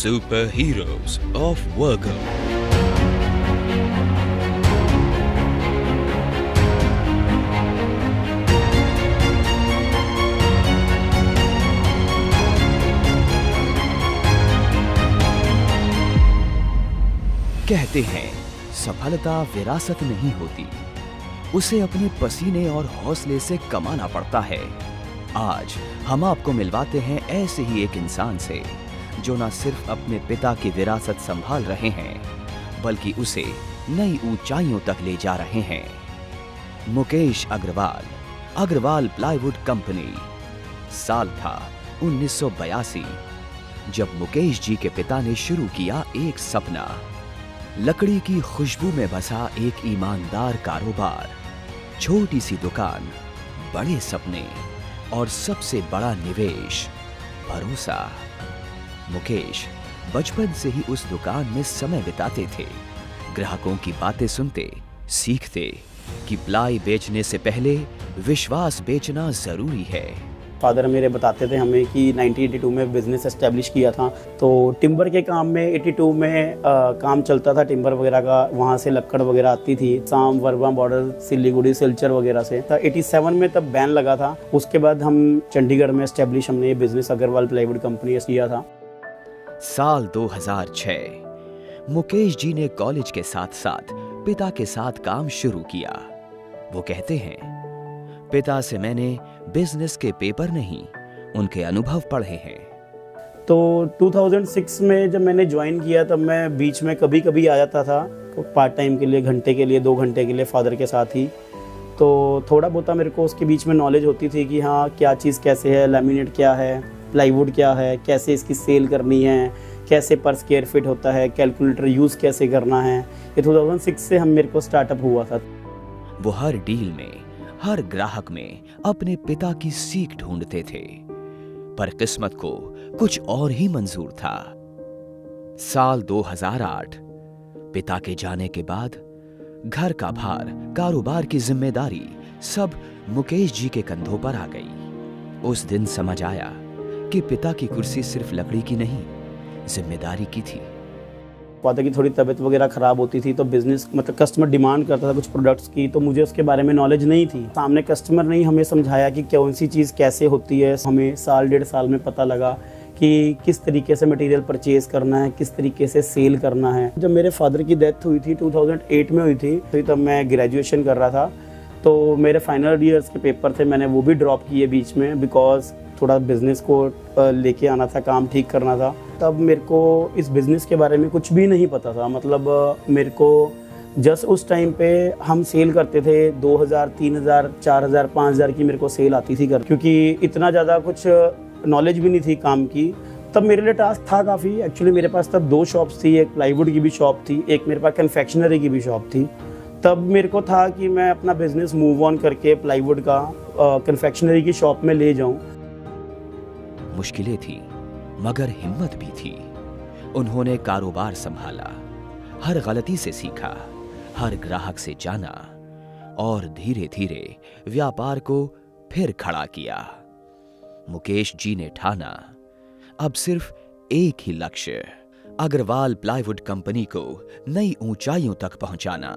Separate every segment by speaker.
Speaker 1: Superheroes of Virgo. कहते हैं सफलता विरासत नहीं होती, उसे अपने पसीने और हौसले से कमाना पड़ता है। आज हम आपको मिलवाते हैं ऐसे ही एक इंसान से जो न सिर्फ अपने पिता की विरासत संभाल रहे हैं बल्कि उसे नई ऊंचाइयों तक ले जा रहे हैं। Mukesh Agrawal, Agrawal plywood company. साल था 1982 जब मुकेश जी के पिता ने शुरू किया एक सपना। लकड़ी की खुशबू में बसा एक ईमानदार कारोबार, छोटी सी दुकान, बड़े सपने और सबसे बड़ा निवेश, भरोसा। मुकेश बचपन से ही उस दुकान में समय बिताते थे। ग्राहकों की बातें सुनते, सीखते कि प्लाई बेचने से पहले विश्वास बेचना जरूरी है।
Speaker 2: फादर मेरे बताते थे हमें कि 1982 में बिजनेस एस्टेब्लिश किया था, तो टिम्बर के काम में 82 में काम चलता था टिम्बर वगैरह का। वहाँ से लक्कड़ वगैरह आती थी साम वर्मा बॉर्डर, सिलीगुड़ी, सिलचर वगैरह से। तो 87 में तब बैन लगा था। उसके बाद हम चंडीगढ़ में एस्टेब्लिश हमने ये बिजनेस अग्रवाल प्लाईवुड कंपनी किया था।
Speaker 1: साल 2006 मुकेश जी ने कॉलेज के साथ साथ पिता के साथ काम शुरू किया। वो कहते हैं, पिता से मैंने बिजनेस के पेपर नहीं, उनके अनुभव पढ़े हैं।
Speaker 2: तो 2006 में जब मैंने ज्वाइन किया तब मैं बीच में कभी कभी आ जाता था पार्ट टाइम के लिए, घंटे के लिए, 2 घंटे के लिए फादर के साथ ही। तो थोड़ा बहुत मेरे को उसके बीच में नॉलेज होती थी कि हाँ क्या चीज़ कैसे है, लैमिनेट क्या है, प्लाईवुड क्या है, कैसे इसकी सेल करनी है, कैसे पर स्क्वायर फीट होता है, कैलकुलेटर यूज़ कैसे करना है। ये 2006 से मेरे को स्टार्टअप हुआ था।
Speaker 1: वो हर डील में, हर ग्राहक में अपने पिता की सीख ढूंढते थे, पर किस्मत को कुछ और ही मंजूर था। साल 2008 पिता के जाने के बाद घर का भार, कारोबार की जिम्मेदारी सब मुकेश जी के कंधों पर आ गई। उस दिन समझ आया कि पिता की कुर्सी सिर्फ लकड़ी की नहीं, जिम्मेदारी की थी।
Speaker 2: फादर की थोड़ी तबीयत वगैरह खराब होती थी तो बिजनेस मतलब कस्टमर डिमांड करता था कुछ प्रोडक्ट्स की, तो मुझे उसके बारे में नॉलेज नहीं थी। सामने कस्टमर ने हमें समझाया कि कौन सी चीज़ कैसे होती है। हमें साल 1.5 साल में पता लगा कि किस तरीके से मटेरियल परचेज करना है, किस तरीके से सेल करना है। जब मेरे फादर की डेथ हुई थी 2008 में हुई थी, तो तब मैं ग्रेजुएशन कर रहा था। तो मेरे फाइनल ईयर्स के पेपर थे, मैंने वो भी ड्रॉप किए बीच में, बिकॉज थोड़ा बिजनेस को लेके आना था, काम ठीक करना था। तब मेरे को इस बिज़नेस के बारे में कुछ भी नहीं पता था। मतलब मेरे को जस्ट उस टाइम पे हम सेल करते थे 2000, 3000, 4000, 5000 की मेरे को सेल आती थी क्योंकि इतना ज़्यादा कुछ नॉलेज भी नहीं थी काम की। तब मेरे लिए टास्क था काफ़ी। एक्चुअली मेरे पास तब 2 शॉप्स थी, एक प्लाईवुड की भी शॉप थी, एक मेरे पास कन्फेक्शनरी की भी शॉप थी। तब मेरे को था कि मैं अपना बिजनेस मूव ऑन करके प्लाईवुड का कन्फेक्शनरी की शॉप में ले जाऊं।
Speaker 1: मुश्किलें थी मगर हिम्मत भी थी। उन्होंने कारोबार संभाला, हर गलती से सीखा, हर ग्राहक से जाना और धीरे धीरे व्यापार को फिर खड़ा किया। मुकेश जी ने ठाना अब सिर्फ एक ही लक्ष्य, अग्रवाल प्लाईवुड कंपनी को नई ऊंचाइयों तक पहुंचाना।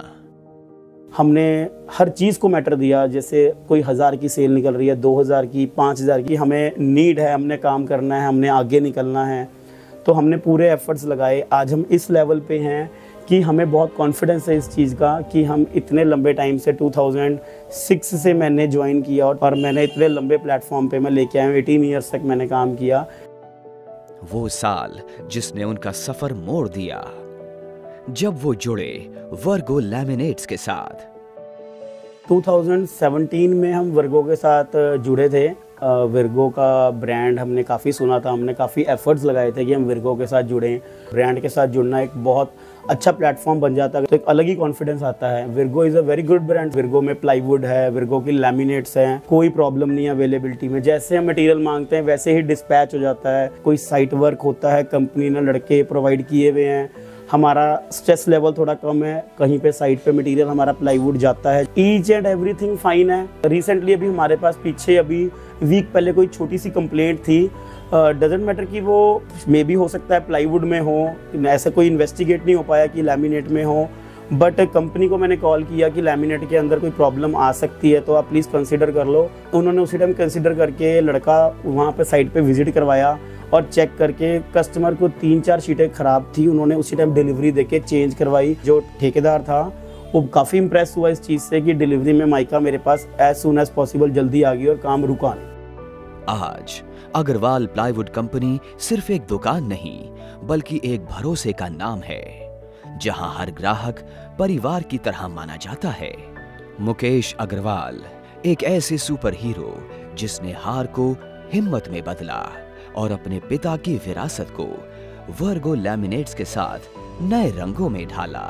Speaker 2: हमने हर चीज़ को मैटर दिया। जैसे कोई 1000 की सेल निकल रही है, 2000 की, 5000 की, हमें नीड है, हमने काम करना है, हमने आगे निकलना है, तो हमने पूरे एफर्ट्स लगाए। आज हम इस लेवल पे हैं कि हमें बहुत कॉन्फिडेंस है इस चीज़ का कि हम इतने लंबे टाइम से 2006 से मैंने ज्वाइन किया और मैंने इतने लंबे प्लेटफॉर्म पे मैं लेके आया हूँ। 18 ईयर्स तक मैंने काम किया।
Speaker 1: वो साल जिसने उनका सफर मोड़ दिया जब वो जुड़े वर्गो लैमिनेट्स के साथ।
Speaker 2: 2017 में हम वर्गो के साथ जुड़े थे। वर्गो का ब्रांड हमने काफ़ी सुना था, हमने काफ़ी एफर्ट्स लगाए थे कि हम वर्गो के साथ जुड़ें। ब्रांड के साथ जुड़ना एक बहुत अच्छा प्लेटफॉर्म बन जाता है, तो एक अलग ही कॉन्फिडेंस आता है। Virgo is a very good brand. Virgo में प्लाईवुड है, वर्गो की लैमिनेट्स हैं, कोई प्रॉब्लम नहीं है अवेलेबिलिटी में। जैसे हम मटेरियल मांगते हैं वैसे ही डिस्पैच हो जाता है। कोई साइट वर्क होता है, कंपनी ने लड़के प्रोवाइड किए हुए हैं, हमारा स्ट्रेस लेवल थोड़ा कम है, कहीं पे साइड पे मटेरियल हमारा प्लाईवुड जाता है, ईच एंड एवरीथिंग फाइन है। रिसेंटली अभी हमारे पास पीछे अभी वीक पहले कोई छोटी सी कंप्लेंट थी, डजेंट मैटर कि वो मे बी हो सकता है प्लाईवुड में हो, ऐसा कोई इन्वेस्टिगेट नहीं हो पाया कि लैमिनेट में हो, बट कंपनी को मैंने कॉल किया कि लैमिनेट के अंदर कोई प्रॉब्लम आ सकती है तो आप प्लीज़ कंसिडर कर लो। उन्होंने उसी टाइम कंसिडर करके लड़का वहाँ पे साइट पे विजिट करवाया और चेक करके कस्टमर को 3-4 शीटें ख़राब थी, उन्होंने उसी टाइम डिलीवरी देके चेंज करवाई। जो ठेकेदार था वो काफ़ी इंप्रेस हुआ इस चीज़ से कि डिलीवरी में माइका मेरे पास एज सून एज पॉसिबल जल्दी आ गई और काम रुका नहीं।
Speaker 1: आज अग्रवाल प्लाईवुड कंपनी सिर्फ एक दुकान नहीं बल्कि एक भरोसे का नाम है, जहां हर ग्राहक परिवार की तरह माना जाता है। मुकेश अग्रवाल एक ऐसे सुपर हीरो जिसने हार को हिम्मत में बदला और अपने पिता की विरासत को वर्गो लैमिनेट्स के साथ नए रंगों में ढाला।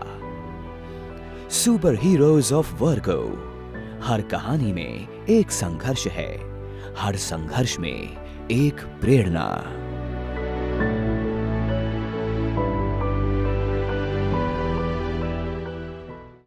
Speaker 1: सुपर हीरोज ऑफ वर्गो। हर कहानी में एक संघर्ष है, हर संघर्ष में एक प्रेरणा।